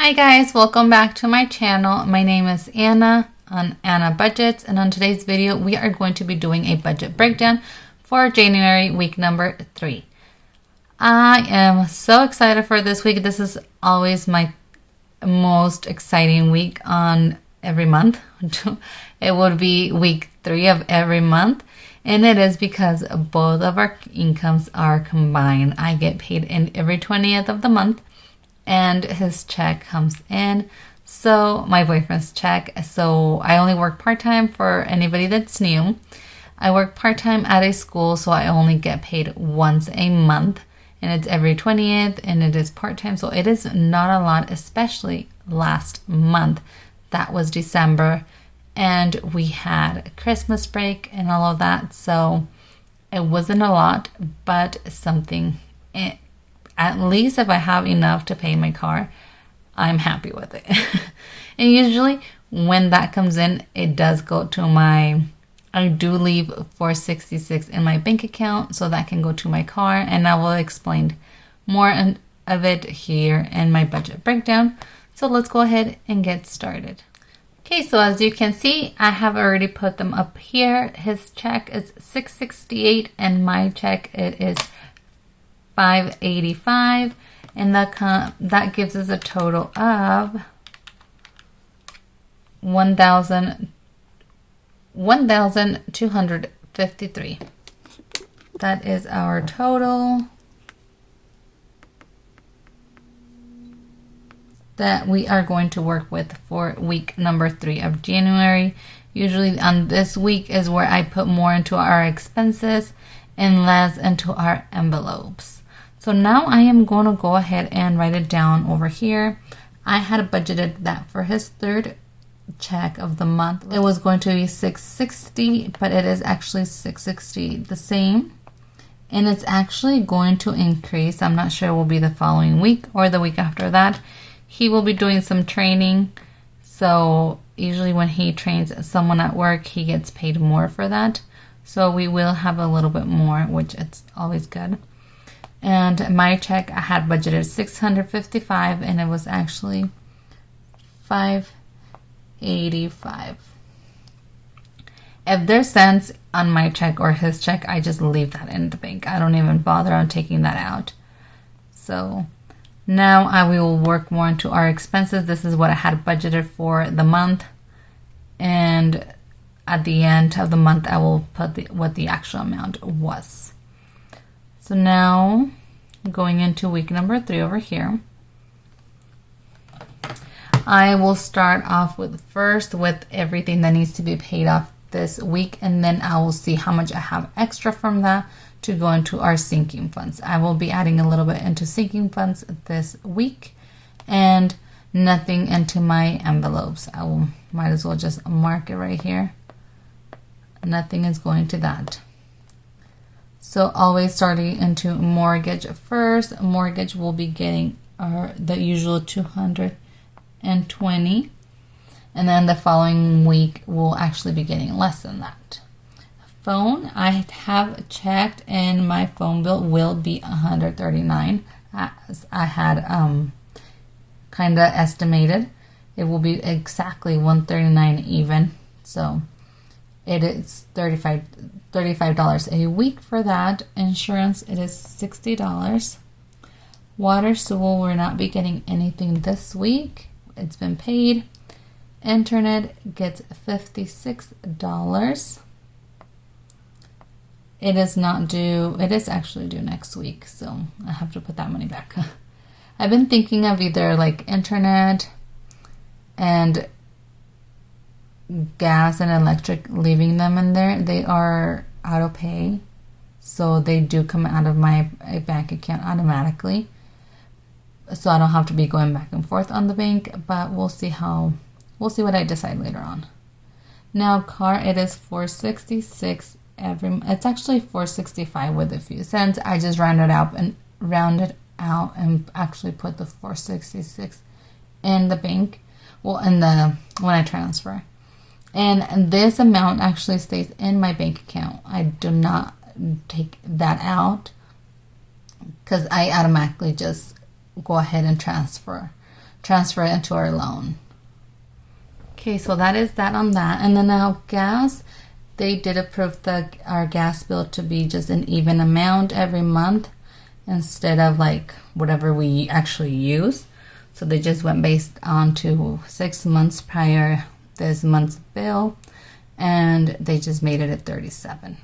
Hi guys, welcome back to my channel. My name is Anna on Anna Budgets, and on today's video we are going to be doing a budget breakdown for January week number 3. I am so excited for this week. This is always my most exciting week on every month. It would be week 3 of every month, and it is because both of our incomes are combined. I get paid in every 20th of the month, and his check comes in. So my boyfriend's check. So I only work part-time for anybody that's new. I work part-time at a school, so I only get paid once a month, and it's every 20th, and it is part-time. So it is not a lot, especially last month. That was December, and we had a Christmas break and all of that. So it wasn't a lot, but something. At least if I have enough to pay my car, I'm happy with it. And usually when that comes in, it does go to I do leave $466 in my bank account, so that can go to my car, and I will explain more of it here in my budget breakdown. So let's go ahead and get started. Okay, so as you can see, I have already put them up here. His check is $668 and my check it is $585, and that gives us a total of $1,253. That is our total that we are going to work with for week number 3 of January. Usually on this week is where I put more into our expenses and less into our envelopes. So now I am going to go ahead and write it down over here. I had budgeted that for his third check of the month. It was going to be $660, but it is actually $660 the same. And it's actually going to increase. I'm not sure it will be the following week or the week after that. He will be doing some training. So usually when he trains someone at work, he gets paid more for that. So we will have a little bit more, which it's always good. And my check, I had budgeted $655, and it was actually $585. If there's cents on my check or his check, I just leave that in the bank. I don't even bother on taking that out. So now I will work more into our expenses. This is what I had budgeted for the month, and at the end of the month I will put what the actual amount was. So now, going into week number 3 over here, I will start off with everything that needs to be paid off this week, and then I will see how much I have extra from that to go into our sinking funds. I will be adding a little bit into sinking funds this week, and nothing into my envelopes. Might as well just mark it right here. Nothing is going to that. So always starting into mortgage first. Mortgage will be getting the usual $220, and then the following week we'll actually be getting less than that. Phone, I have checked, and my phone bill will be $139, as I had kind of estimated. It will be exactly $139 even. So it is $35 a week for that. Insurance, it is $60. Water, sewer, we're not be getting anything this week. It's been paid. Internet gets $56. It is not due. It is actually due next week, so I have to put that money back. I've been thinking of either like internet and gas and electric, leaving them in there. They are auto pay, so they do come out of my bank account automatically, so I don't have to be going back and forth on the bank. But we'll see what I decide later on. Now car, it is $466 it's actually $465 with a few cents. I just rounded out and actually put the $466 in the bank, when I transfer. And this amount actually stays in my bank account. I do not take that out because I automatically just go ahead and transfer transfer it into our loan. Okay, so that is that on that. And then now gas, they did approve our gas bill to be just an even amount every month instead of like whatever we actually use. So they just went based on to 6 months prior this month's bill, and they just made it at 37.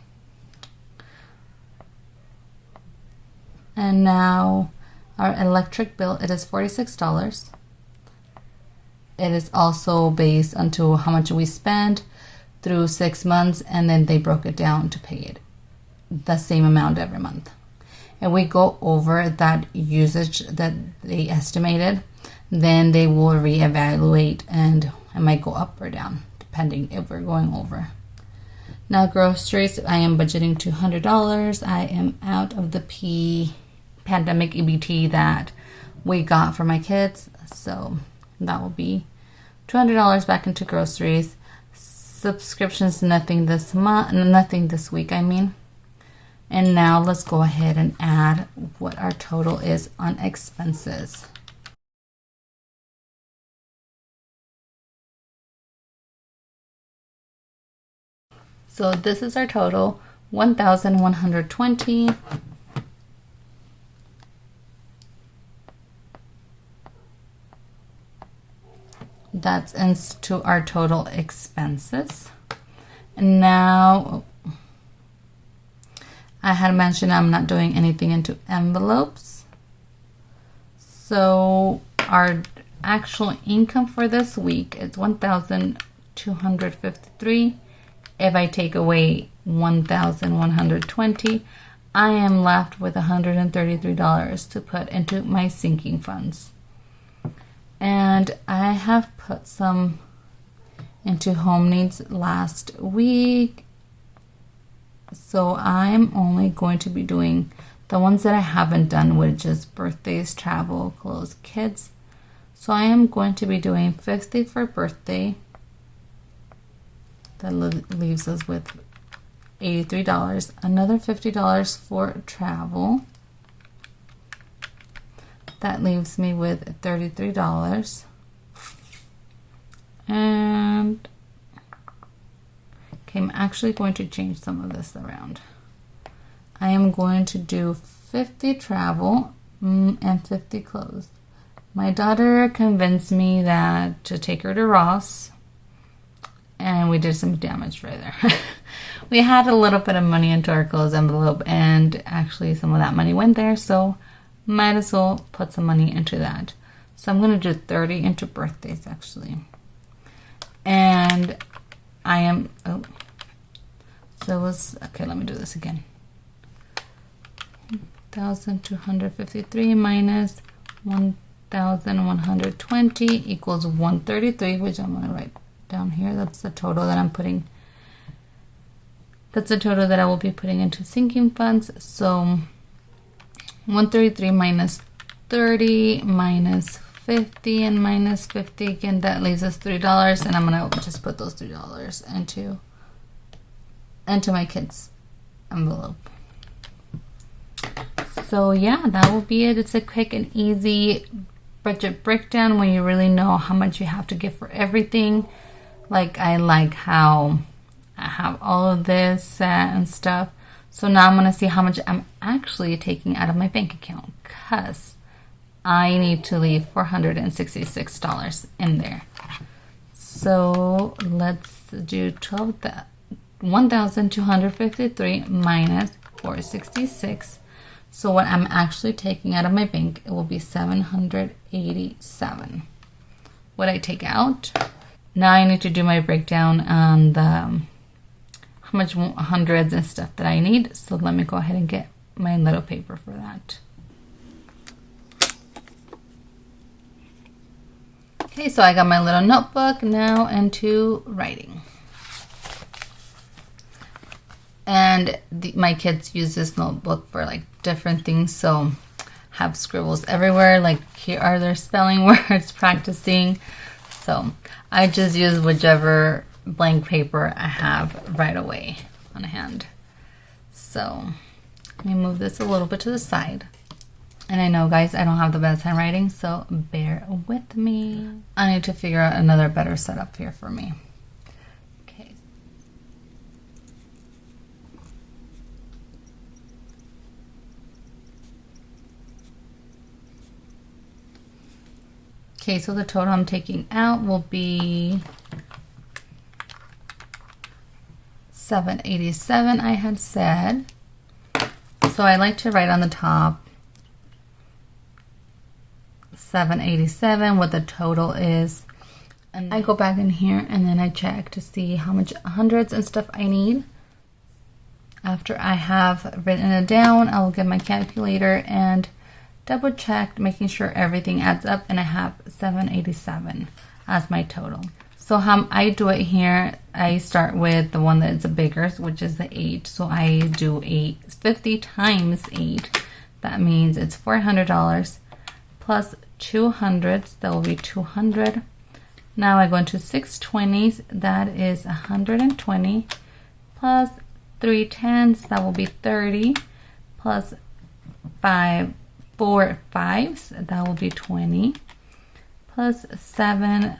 And now our electric bill, it is $46. It is also based onto how much we spend through 6 months, and then they broke it down to pay it the same amount every month. And we go over that usage that they estimated, then they will reevaluate, and it might go up or down depending if we're going over. Now groceries, I am budgeting $200. I am out of the pandemic EBT that we got for my kids, so that will be $200 back into groceries. Subscriptions, nothing this month, nothing this week, I mean. And now let's go ahead and add what our total is on expenses. So this is our total, $1,120. That's into our total expenses. And now I had mentioned I'm not doing anything into envelopes. So our actual income for this week is $1,253. If I take away $1,120, I am left with $133 to put into my sinking funds. And I have put some into home needs last week. So I'm only going to be doing the ones that I haven't done, which is birthdays, travel, clothes, kids. So I am going to be doing 50 for birthday. That leaves us with $83. Another $50 for travel. That leaves me with $33. And okay, I'm actually going to change some of this around. I am going to do 50 travel and 50 clothes. My daughter convinced me that to take her to Ross, and we did some damage right there. We had a little bit of money into our clothes envelope, and actually some of that money went there, so might as well put some money into that. So I'm going to do 30 into birthdays actually. And I am, so it was, okay, let me do this again. 1,253 minus 1,120 equals 133, which I'm going to write down here. That's the total that I'm putting. That's the total that I will be putting into sinking funds. So 133 minus 30 minus 50 and minus 50, again that leaves us $3, and I'm gonna just put those $3 into my kids' envelope. So yeah, that will be it. It's a quick and easy budget breakdown when you really know how much you have to give for everything. Like I like how I have all of this set and stuff. So now I'm going to see how much I'm actually taking out of my bank account, because I need to leave $466 in there. So let's do 1,253 minus 466. So what I'm actually taking out of my bank, it will be $787. What I take out. Now I need to do my breakdown on the how much hundreds and stuff that I need. So let me go ahead and get my little paper for that. Okay, so I got my little notebook now into writing. And my kids use this notebook for like different things, so have scribbles everywhere. Like here are their spelling words, practicing. So I just use whichever blank paper I have right away on hand. So let me move this a little bit to the side. And I know, guys, I don't have the best handwriting, so bear with me. I need to figure out another better setup here for me. Okay. Okay, so the total I'm taking out will be $787, I had said. So I like to write on the top $787, what the total is. And I go back in here and then I check to see how much hundreds and stuff I need. After I have written it down, I will get my calculator and double check, making sure everything adds up, and I have 787 as my total. So how I do it here, I start with the one that is the bigger, which is the 8. So I do 50 times 8. That means it's $400 plus 200s, that will be 200. Now I go into 6 20s, that is 120, plus 3 10s, that will be 30, plus 4 5s, that will be 20, plus 7,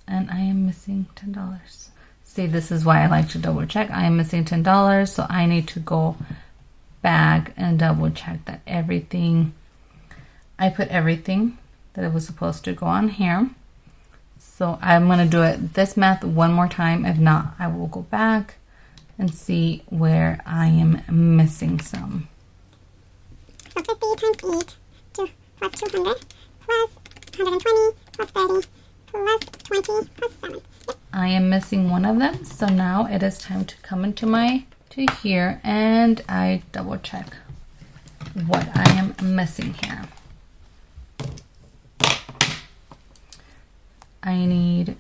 and I am missing $10. See, this is why I like to double check. I am missing $10, so I need to go back and double check that everything, I put everything that it was supposed to go on here. So I'm going to do this math one more time. If not, I will go back and see where I am missing some. So 50 times 8 plus 200 plus 120 plus 30 plus 20 plus 7. Yep. I am missing one of them. So now it is time to come into to here and I double check what I am missing here. I need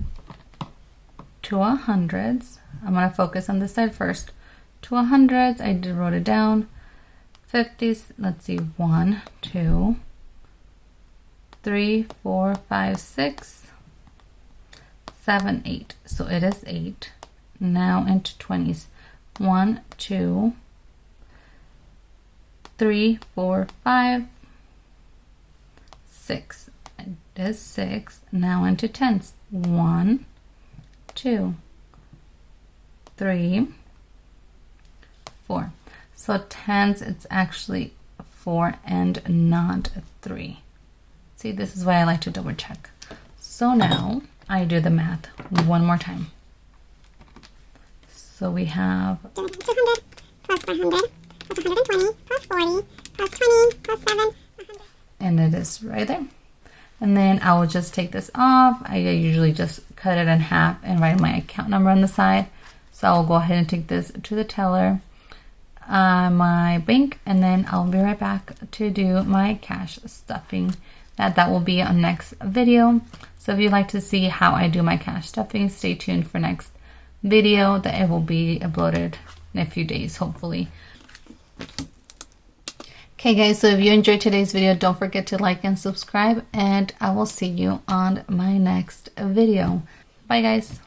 2 100s. I'm going to focus on this side first. 2 100s, I wrote it down. 50s, let's see, 1, 2, 3, 4, 5, 6, 7, 8. So it is 8. Now into 20s. 1, 2, 3, 4, 5, 6. It is 6. Now into 10s. 1, 2, 3, 4. So 10s, it's actually 4 and not 3. See, this is why I like to double check. So now I do the math one more time. So we have 200 plus 100 plus 120 plus 40 plus 20 plus 7. 100. And it is right there. And then I will just take this off. I usually just cut it in half and write my account number on the side. So I'll go ahead and take this to the teller, my bank, and then I'll be right back to do my cash stuffing. That will be on next video. So if you'd like to see how I do my cash stuffing, stay tuned for next video that it will be uploaded in a few days, hopefully. Okay guys, so if you enjoyed today's video, don't forget to like and subscribe, and I will see you on my next video. Bye guys.